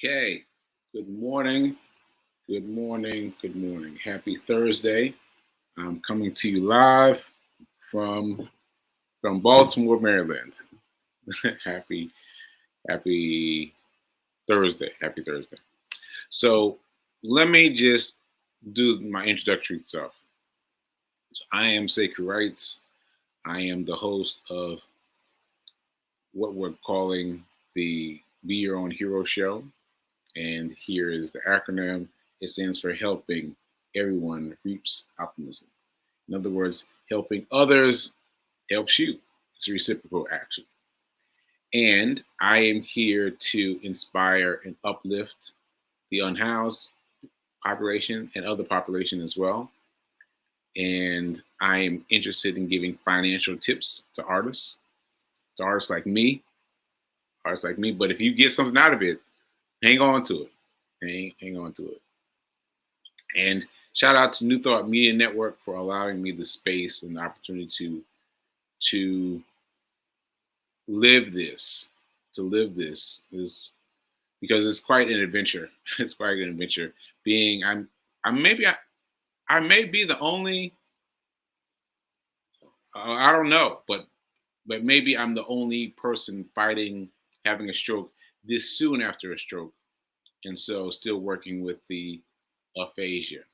Okay. Good morning. Good morning. Good morning. Happy Thursday. I'm coming to you live from Baltimore, Maryland. happy Happy Thursday. Happy Thursday. So let me just do my introductory stuff. So I am Sacred Rights. I am the host of what we're calling the Be Your Own Hero Show. And here is the acronym. It stands for Helping Everyone Reaps Optimism. In other words, helping others helps you. It's a reciprocal action. And I am here to inspire and uplift the unhoused population and other population as well. And I am interested in giving financial tips to artists like me, But if you get something out of it, hang on to it. Hang on to it. And shout out to New Thought Media Network for allowing me the space and the opportunity to live this, is because it's quite an adventure. It's quite an adventure. I may be the only. I don't know, but maybe I'm the only person fighting having a stroke this soon after a stroke, and so still working with the aphasia,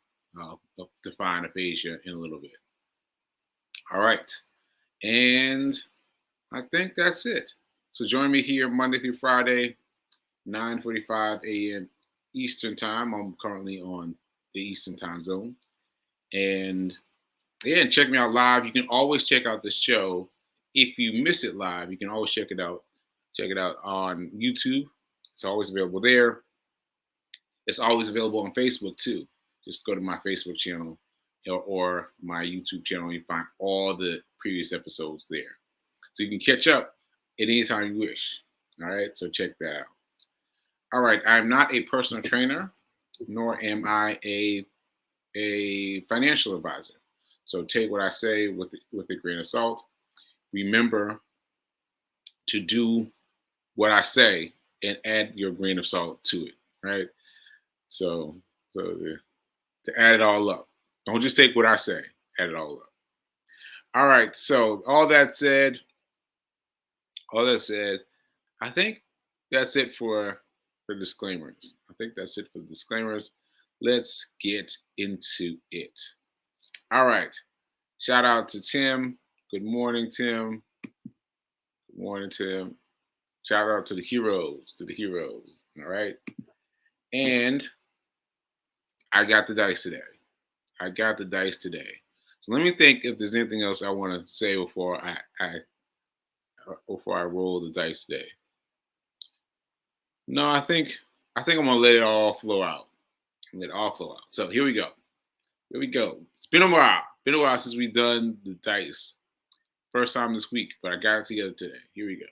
define aphasia in a little bit. All right, and I think that's it. So join me here Monday through Friday, 9:45 a.m. Eastern Time. I'm currently on the Eastern Time Zone, and check me out live. You can always check out the show. If you miss it live, you can always check it out. Check it out on YouTube. It's always available there. It's always available on Facebook too. Just go to my Facebook channel or my YouTube channel. You find all the previous episodes there. So you can catch up at any time you wish. All right, so check that out. All right, I'm not a personal trainer, nor am I a financial advisor. So take what I say with a grain of salt. Remember to do what I say and add your grain of salt to it, right? So to add it all up. Don't just take what I say, add it all up. All right, so all that said, I think that's it for the disclaimers. Let's get into it. All right. Shout out to Tim. Good morning, Tim. Good morning, Tim. Shout out to the heroes. All right. And I got the dice today. So let me think if there's anything else I want to say before I roll the dice today. No, I think I'm gonna let it all flow out. So here we go. It's been a while since we've done the dice. First time this week, but I got it together today. Here we go.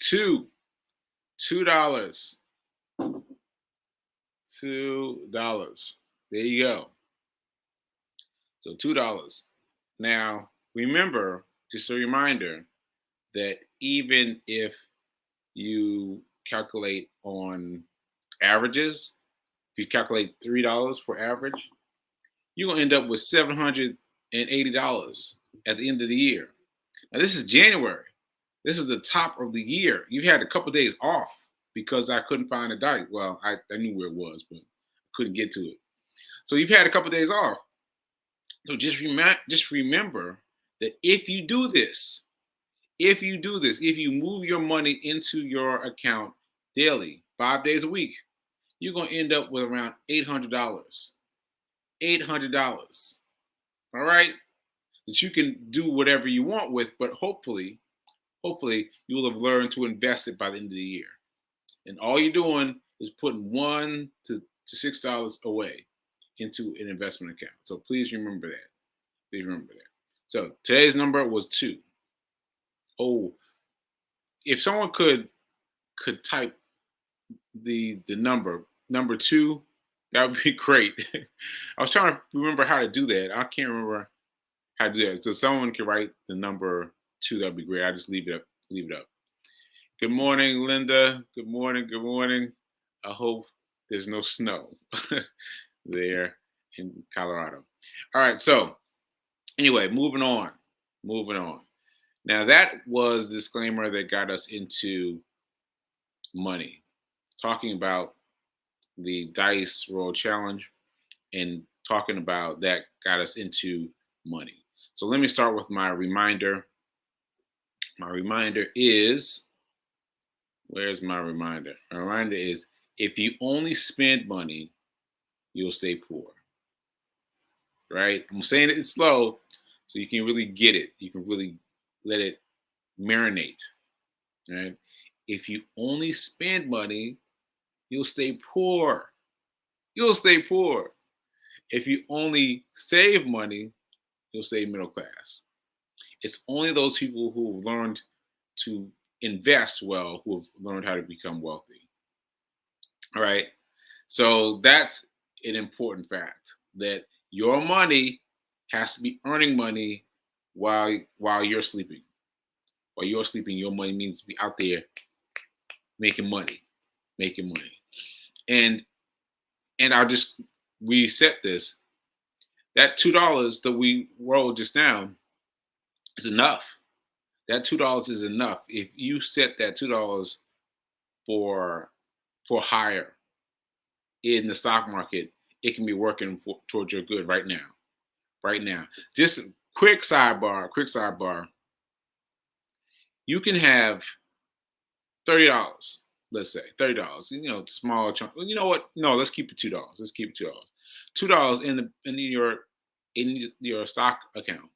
$2. $2. There you go. So $2. Now, remember, just a reminder, that even if you calculate on averages, if you calculate $3 for average, you're going to end up with $780 at the end of the year. Now, this is January. This is the top of the year. You had a couple of days off because I couldn't find a dice. Well, I knew where it was, but couldn't get to it. So you've had a couple of days off. So just remember that if you do this, if you move your money into your account daily, 5 days a week, you're going to end up with around $800. $800. All right? That you can do whatever you want with, but hopefully you will have learned to invest it by the end of the year. And all you're doing is putting $1 to $6 away into an investment account. So please remember that. So today's number was 2. Oh, if someone could type the number 2, that would be great. I was trying to remember how to do that. I can't remember how to do that. So someone can write the number 2, that'd be great. I just leave it up. If Good morning, Linda. Good morning. Good morning. I hope there's no snow there in Colorado. All right. So, anyway, moving on. Moving on. Now, that was the disclaimer that got us into money, talking about the Dice World Challenge and talking about that got us into money. So, let me start with my reminder. My reminder is where's my reminder? My reminder is if you only spend money, you'll stay poor. Right? I'm saying it slow so you can really get it. You can really let it marinate. Right? If you only spend money, you'll stay poor. You'll stay poor. If you only save money, you'll stay middle class. It's only those people who have learned to invest well who have learned how to become wealthy. All right. So that's an important fact that your money has to be earning money while you're sleeping. While you're sleeping, your money needs to be out there making money, making money. And I'll just reset this. That $2 that we rolled just now is enough. That $2 is enough. If you set that $2 for higher in the stock market, it can be working towards your good right now. Right now. Just quick sidebar. You can have $30, let's say $30. Small chunk. You know what? No, let's keep it $2. Let's keep it $2. $2 in your stock account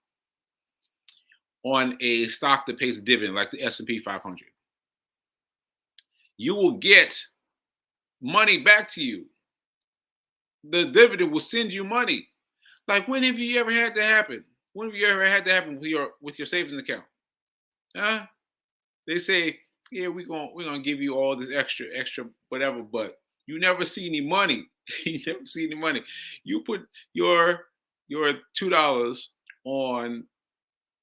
on a stock that pays a dividend like the S&P 500. You will get money back to you. The dividend will send you money. Like, when have you ever had that happen? When have you ever had that happen with your savings account? Huh? They say, yeah, we're gonna give you all this extra whatever, but you never see any money. You never see any money. You put your $2 on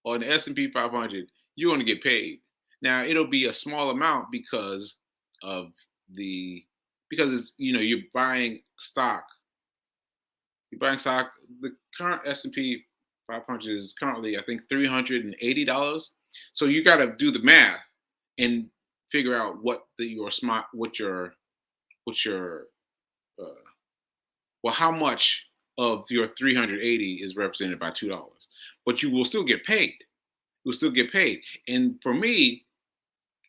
the S&P 500, you're gonna get paid. Now it'll be a small amount because it's you're buying stock. You're buying stock. The current S&P 500 is currently, I think, $380. So you got to do the math and figure out how much of your 380 is represented by $2. But you will still get paid. You'll still get paid. And for me,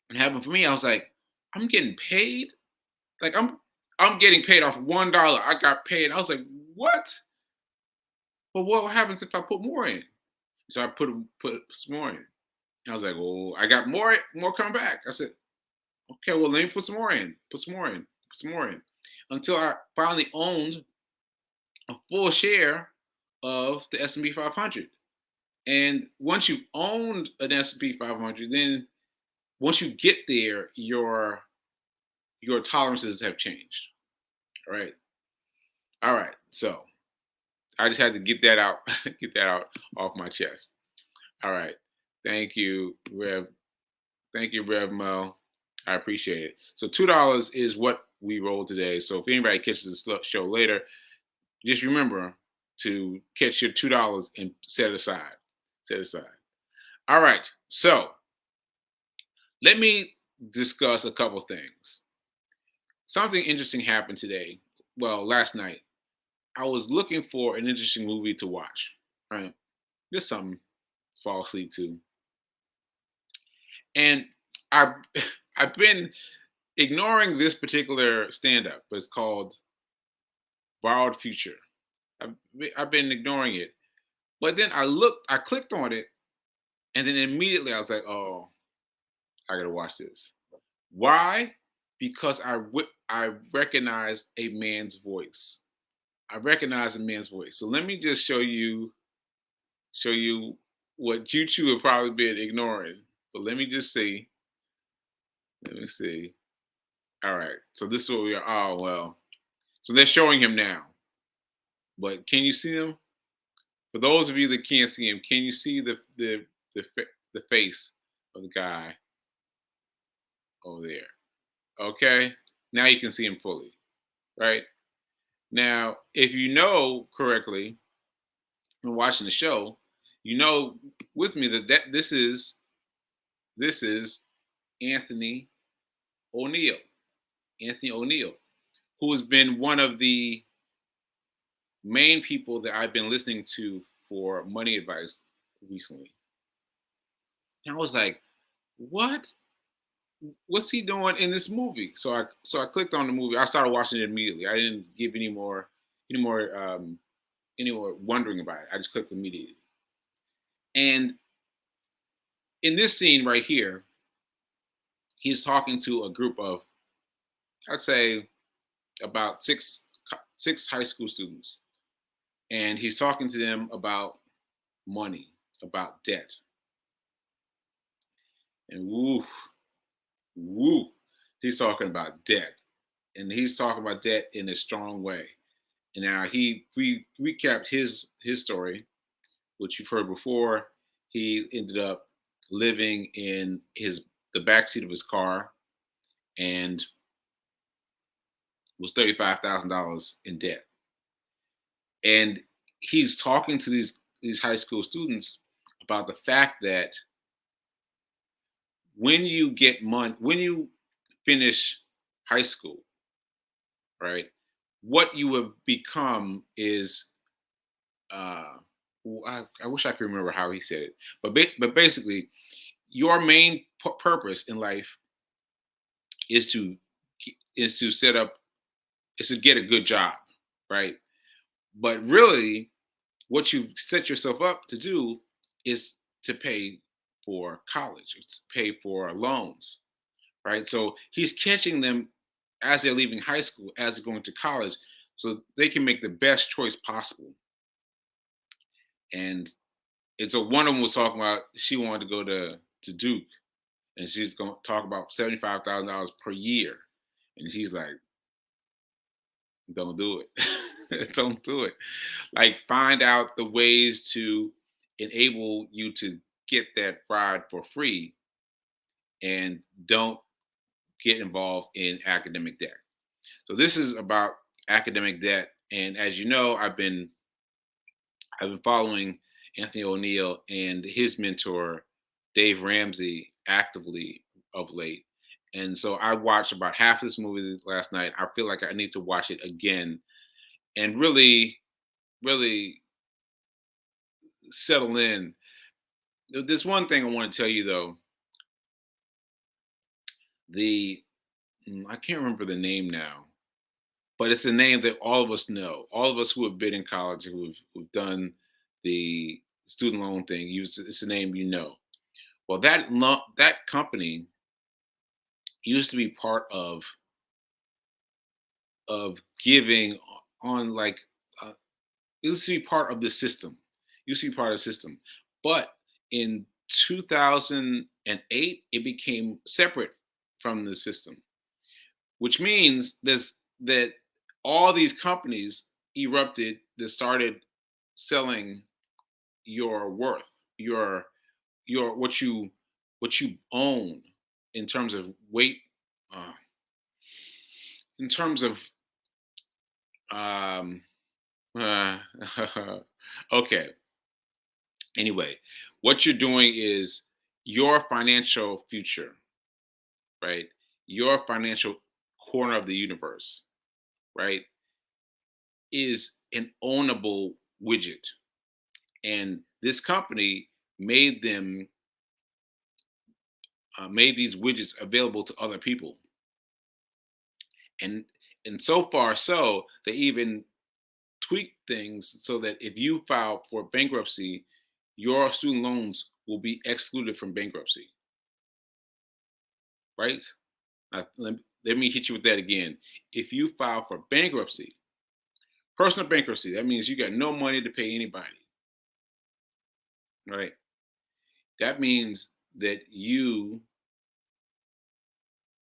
what happened for me, I was like, I'm getting paid. Like I'm getting paid off $1. I got paid. I was like, what? But what happens if I put more in? So I put some more in. And I was like, well, I got more coming back. I said, okay, well, let me put some more in. Until I finally owned a full share of the S&P 500. And once you owned an S&P 500, then once you get there, your tolerances have changed. All right. So I just had to get that out, off my chest. All right. Thank you, Rev. Thank you, Rev Mo. I appreciate it. So $2 is what we rolled today. So if anybody catches the show later, just remember to catch your $2 and set aside. All right. So let me discuss a couple things. Something interesting happened today. Well, last night. I was looking for an interesting movie to watch. Right? Just something to fall asleep to. And I've been ignoring this particular stand-up, but it's called Borrowed Future. I've been ignoring it. But then I clicked on it, and then immediately I was like, oh, I gotta watch this. Why? Because I recognized a man's voice. So let me just show you what you two have probably been ignoring. But let me see. All right. So this is what we are. Oh, well. So they're showing him now. But can you see him? For those of you that can't see him, can you see the face of the guy over there. Okay, now you can see him fully, right? Now, if you know correctly when watching the show, you know with me that this is Anthony O'Neill. Anthony O'Neill, who has been one of the main people that I've been listening to for money advice recently. And I was like, what? What's he doing in this movie? So I clicked on the movie. I started watching it immediately. I didn't give any more any more wondering about it. I just clicked immediately. And in this scene right here, he's talking to a group of, I'd say, about six high school students, and he's talking to them about money, about debt, and woo, he's talking about debt, and he's talking about debt in a strong way. And now he recapped his story, which you've heard before. He ended up living in the backseat of his car and was $35,000 in debt. And he's talking to these high school students about the fact that when you get money, when you finish high school, right, what you have become is, uh, I wish I could remember how he said it, but basically, your main purpose in life is to set up, is to get a good job, right? But really, what you set yourself up to do is to pay for college, to pay for loans, right? So he's catching them as they're leaving high school, as they're going to college, so they can make the best choice possible. And so one of them was talking about she wanted to go to Duke, and she's going to talk about $75,000 per year, and he's like, "Don't do it, don't do it." Like, find out the ways to enable you to get that ride for free, and don't get involved in academic debt. So this is about academic debt, and as you know, I've been following Anthony O'Neill and his mentor Dave Ramsey actively of late. And so I watched about half of this movie last night. I feel like I need to watch it again and really, really settle in. There's one thing I want to tell you though. The I can't remember the name now, but it's a name that all of us know. All of us who have been in college, who've done the student loan thing, it's a name you know. Well, that company used to be part of giving on like it used to be part of the system. Used to be part of the system, but in 2008, it became separate from the system, which means that all these companies erupted that started selling your worth, your what you own in terms of weight, uh, in terms of um, uh, okay. Anyway, what you're doing is your financial future, right? Your financial corner of the universe, right, is an ownable widget. And this company made these widgets available to other people. And so far so they even tweak things so that if you file for bankruptcy, your student loans will be excluded from bankruptcy, right? Let me hit you with that again. If you file for bankruptcy, personal bankruptcy, that means you got no money to pay anybody, right? That means that you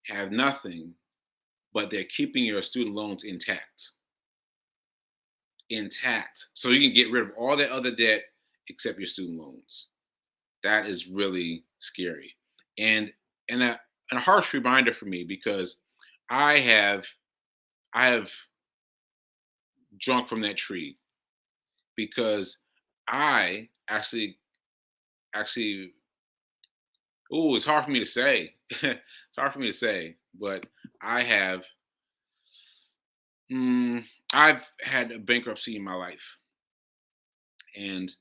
have nothing, but they're keeping your student loans intact. Intact. So you can get rid of all that other debt except your student loans. That is really scary. And a harsh reminder for me because I have I have drunk from that tree because I actually oh, it's hard for me to say. It's hard for me to say, but I have mm, I've had a bankruptcy in my life, and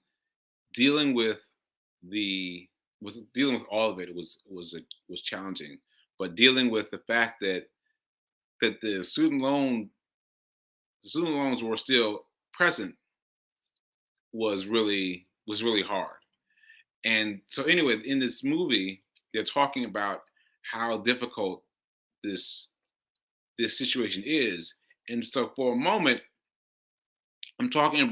dealing with the dealing with all of it was challenging. But dealing with the fact that the student loans were still present was really hard. And so anyway, in this movie, they're talking about how difficult this this situation is. And so for a moment, I'm talking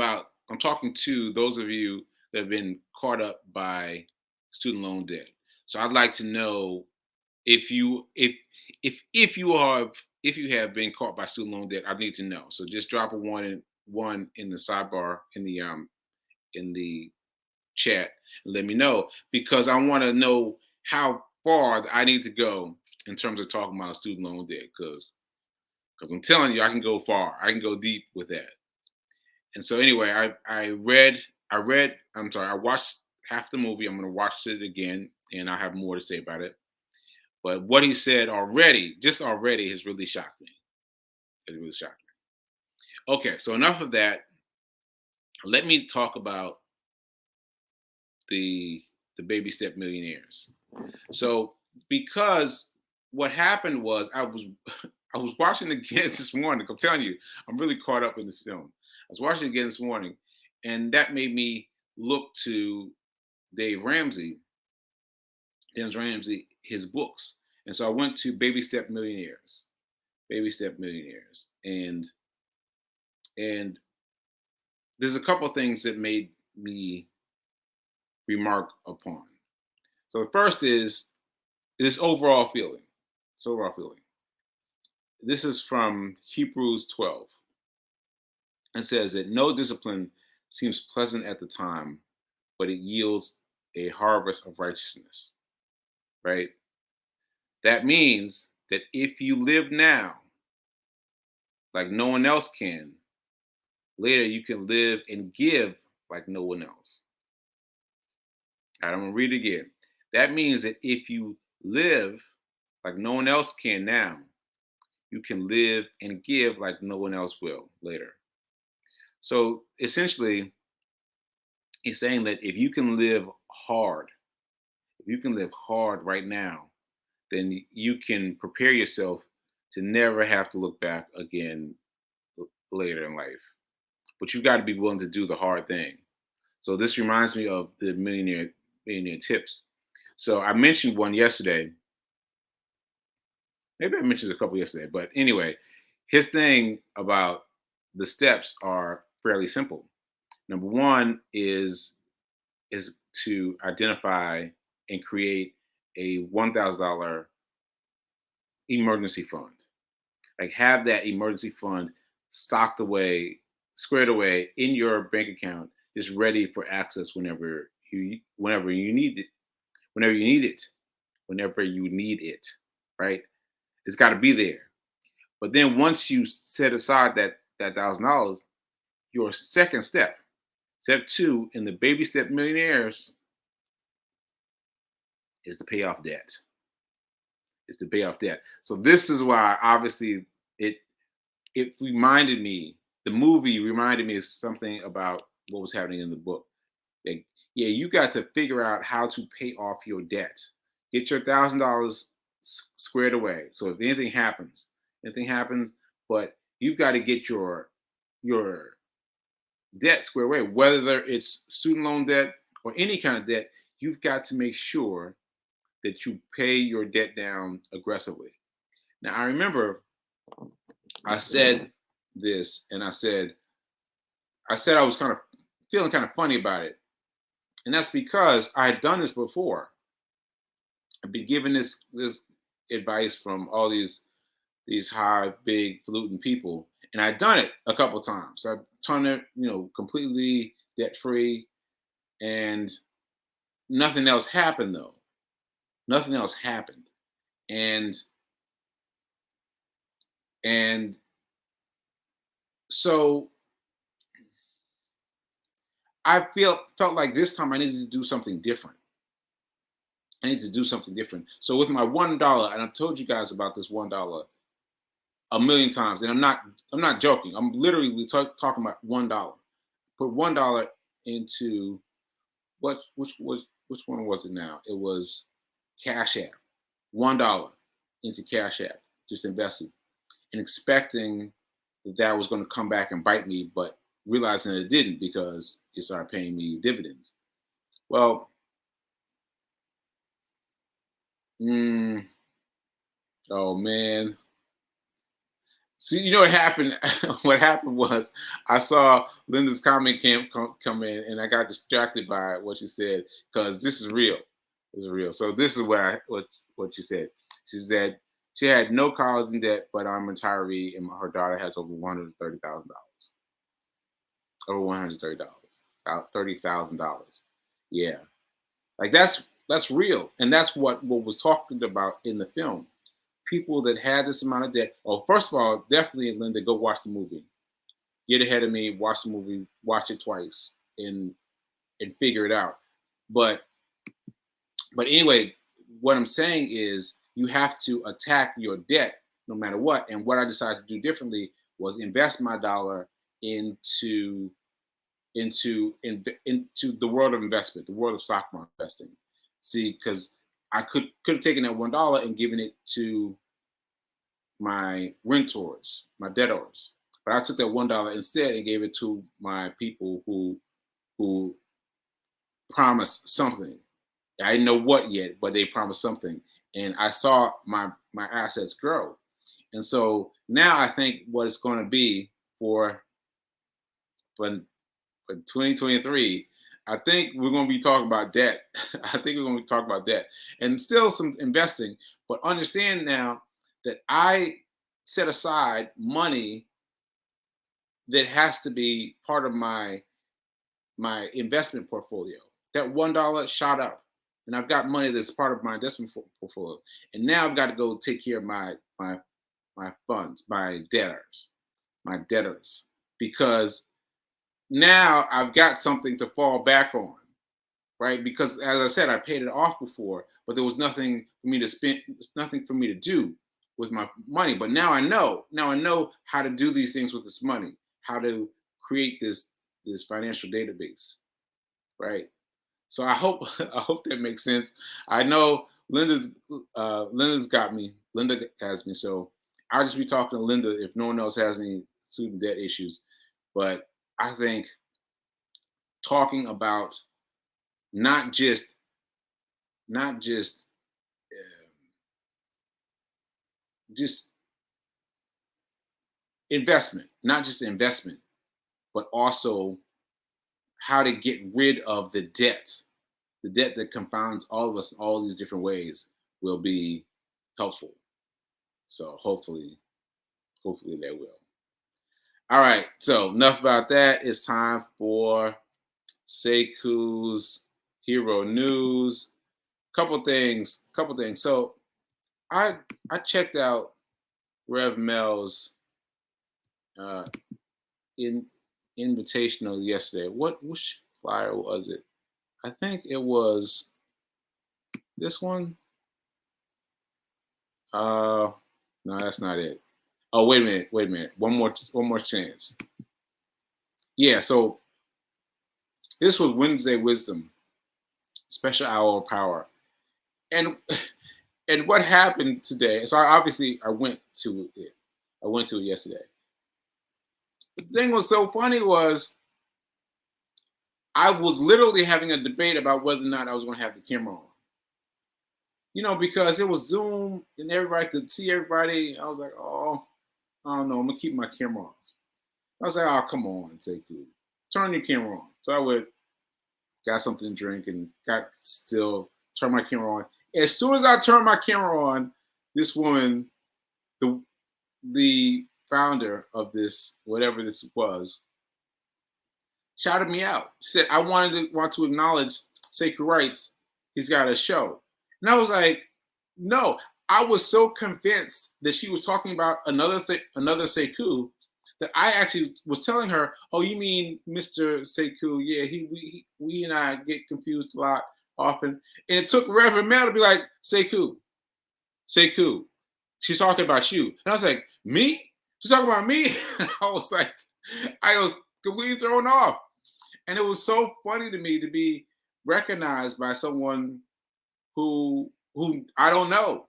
to those of you that have been caught up by student loan debt. So I'd like to know if you if you are if you have been caught by student loan debt, I need to know. So just drop a one in the sidebar in the chat and let me know because I want to know how far I need to go in terms of talking about student loan debt because I'm telling you I can go far. I can go deep with that. And so anyway, I watched half the movie. I'm going to watch it again and I have more to say about it. But what he said already, just already, has really shocked me. It really shocked me. Okay, so enough of that. Let me talk about the the baby step millionaires. So because what happened was I was watching again this morning. I'm telling you, I'm really caught up in this film. I was watching it again this morning, and that made me look to Dave Ramsey, James Ramsey, his books. And so I went to Baby Step Millionaires, and there's a couple of things that made me remark upon. So the first is this overall feeling. This overall feeling. This is from Hebrews 12. It says that no discipline seems pleasant at the time, but it yields a harvest of righteousness. Right? That means that if you live now like no one else can, later you can live and give like no one else. I'm going to read it again. That means that if you live like no one else can now, you can live and give like no one else will later. So essentially, he's saying that if you can live hard right now, then you can prepare yourself to never have to look back again later in life. But you got to be willing to do the hard thing. So this reminds me of the millionaire tips. So I mentioned one yesterday. Maybe I mentioned a couple yesterday, but anyway, his thing about the steps are fairly simple. Number one is to identify and create a $1,000 emergency fund. Like have that emergency fund stocked away, squared away in your bank account, just ready for access whenever you need it, whenever you need it, whenever you need it, right? It's got to be there. But then once you set aside that $1,000, your second step two in the baby step millionaires is to pay off debt. Is to pay off debt. So this is why obviously it it reminded me, the movie reminded me of something about what was happening in the book. Like, yeah, you got to figure out how to pay off your debt. Get your $1,000 squared away. So if anything happens, but you've got to get your debt squared away, whether it's student loan debt or any kind of debt. You've got to make sure that you pay your debt down aggressively. Now I remember I said this, and I said I was kind of feeling kind of funny about it, and that's because I had done this before. I've been given this advice from all these high, big, falutin people, and I'd done it a couple times. I've done it, completely debt free, and nothing else happened though. Nothing else happened, And so I felt like this time I needed to do something different. I need to do something different. So with my $1, and I've told you guys about this $1 a million times, and I'm not joking. I'm literally talking about $1. Put $1 into which one was it now? It was Cash App. $1 into Cash App, just invested, and expecting that was going to come back and bite me, but realizing that it didn't because it started paying me dividends. Well, oh man. See, you know what happened? What happened was I saw Linda's comment come in, and I got distracted by what she said because this is real. This is real. So this is what she said. She said she had no college in debt, but I'm a retiree, and her daughter has over $130,000. Over $130, about $30,000. Yeah, like that's real, and that's what was talked about in the film. People that had this amount of debt. Well, first of all, definitely, Linda, go watch the movie. Get ahead of me, watch the movie, watch it twice, and figure it out. But anyway, what I'm saying is you have to attack your debt no matter what. And what I decided to do differently was invest my dollar into the world of investment, the world of stock market investing. See, because I could have taken that $1 and given it to my renters, my debtors, but I took that $1 instead and gave it to my people who promised something. I didn't know what yet, but they promised something, and I saw my assets grow. And so now I think what it's going to be for 2023, I think we're going to be talking about debt. I think we're going to be talking about debt and still some investing, but understand now that I set aside money that has to be part of my investment portfolio. That $1 shot up, and I've got money that's part of my investment portfolio. And now I've got to go take care of my funds, my debtors, because now I've got something to fall back on, right? Because as I said, I paid it off before, but there was nothing for me to spend. There's nothing for me to do with my money. But now I know. Now I know how to do these things with this money. How to create this financial database, right? So I hope I hope that makes sense. I know Linda's got me. Linda has me. So I'll just be talking to Linda if no one else has any student debt issues. But I think talking about not just just investment, not just investment, but also how to get rid of the debt that confounds all of us in all these different ways will be helpful. So hopefully they will. All right, so enough about that. It's time for Seku's Hero News. Couple things. So I checked out Rev Mel's invitational yesterday. Which flyer was it? I think it was this one. No, that's not it. Oh, wait a minute. One more chance. Yeah, so this was Wednesday Wisdom, Special Hour of Power. And what happened today? So I went to it. I went to it yesterday. The thing was so funny was I was literally having a debate about whether or not I was going to have the camera on. You know, because it was Zoom and everybody could see everybody. I was like, oh, I don't know. I'm going to keep my camera off. I was like, oh, come on, Seku. Turn your camera on. So got something to drink and turned my camera on. As soon as I turned my camera on, this woman, the founder of this, whatever this was, shouted me out. She said, I want to acknowledge Sekou Wrights. He's got a show. And I was like, no, I was so convinced that she was talking about another Sekou, that I actually was telling her, "Oh, you mean Mr. Sekou? Yeah, we and I get confused a lot often." And it took Reverend Mel to be like, "Sekou, Sekou, she's talking about you." And I was like, "Me? She's talking about me?" I was completely thrown off. And it was so funny to me to be recognized by someone who I don't know.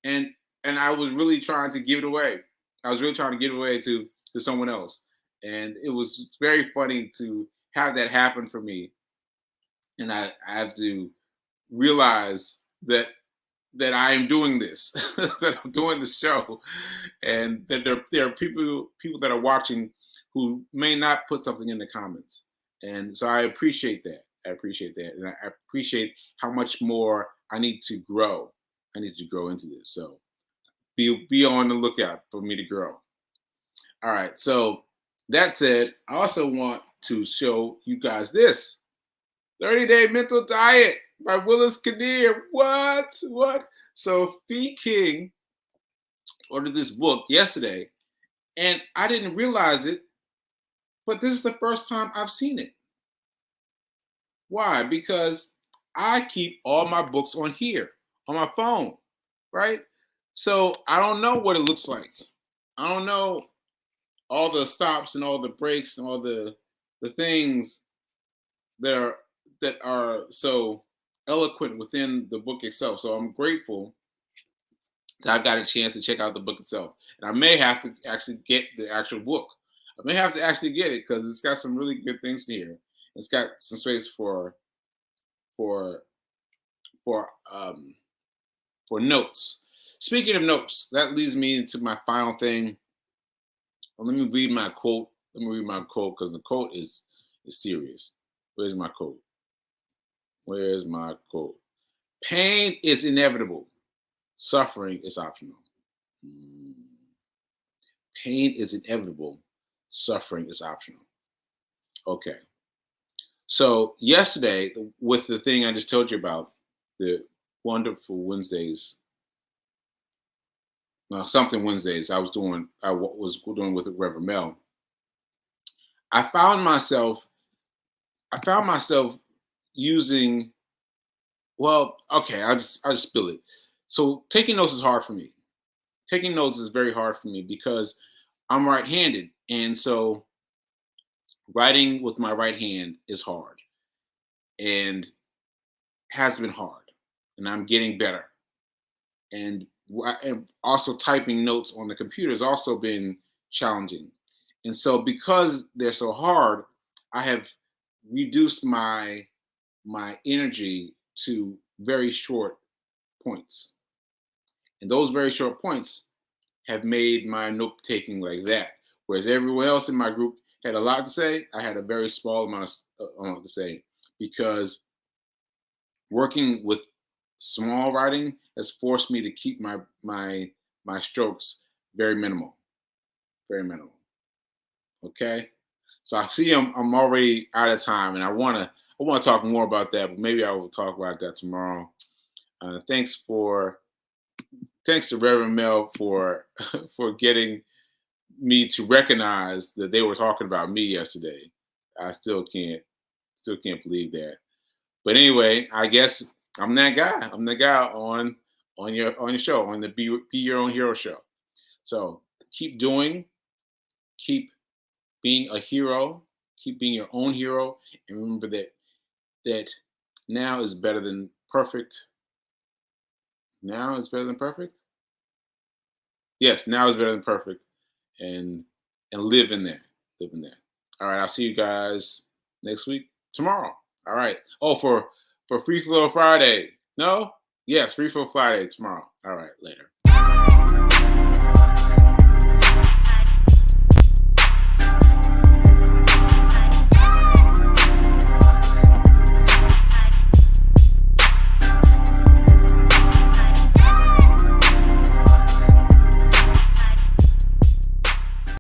And I was really trying to give it away. I was really trying to give it away to someone else. And it was very funny to have that happen for me. And I have to realize that I am doing this, that I'm doing the show, and that there are people that are watching who may not put something in the comments. And so I appreciate that. I appreciate that, and I appreciate how much more I need to grow. I need to grow into this. So be on the lookout for me to grow. All right. So that said, I also want to show you guys this 30-Day Mental Diet by Willis Kadir. What? So Fee King ordered this book yesterday, and I didn't realize it, but this is the first time I've seen it. Why? Because I keep all my books on here, on my phone, right? So I don't know what it looks like. I don't know all the stops and all the breaks and all the things that are so eloquent within the book itself. So I'm grateful that I've got a chance to check out the book itself. And I may have to actually get the actual book. I may have to actually get it because it's got some really good things here. It's got some space for for notes. Speaking of notes, that leads me into my final thing. Well, let me read my quote. Let me read my quote because the quote is serious. Where's my quote? Where's my quote? Pain is inevitable. Suffering is optional. Pain is inevitable. Suffering is optional. Okay. So yesterday, with the thing I just told you about, the wonderful Wednesdays, something Wednesdays, I was doing with Reverend Mel. I found myself using. Well, okay, I'll just spill it. So taking notes is hard for me. Taking notes is very hard for me because I'm right-handed, and so writing with my right hand is hard, and has been hard, and I'm getting better. And also typing notes on the computer has also been challenging. And so because they're so hard, I have reduced my energy to very short points. And those very short points have made my note taking like that. Whereas everyone else in my group had a lot to say, I had a very small amount to say, because working with small writing has forced me to keep my strokes very minimal. Okay, so I see I'm already out of time, and I want to talk more about that, but maybe I will talk about that tomorrow. Thanks to Reverend Mel for for getting me to recognize that they were talking about me yesterday. I still can't believe that. But anyway, I guess I'm that guy. I'm the guy on your show, on the Be Your Own Hero show. So keep being a hero, keep being your own hero, and remember that now is better than perfect. Now is better than perfect. Yes, now is better than perfect, and live in that. Live in that. All right, I'll see you guys next week, tomorrow. All right. Oh, for Free Flow Friday. No? Yes, Free Flow Friday tomorrow. All right, later.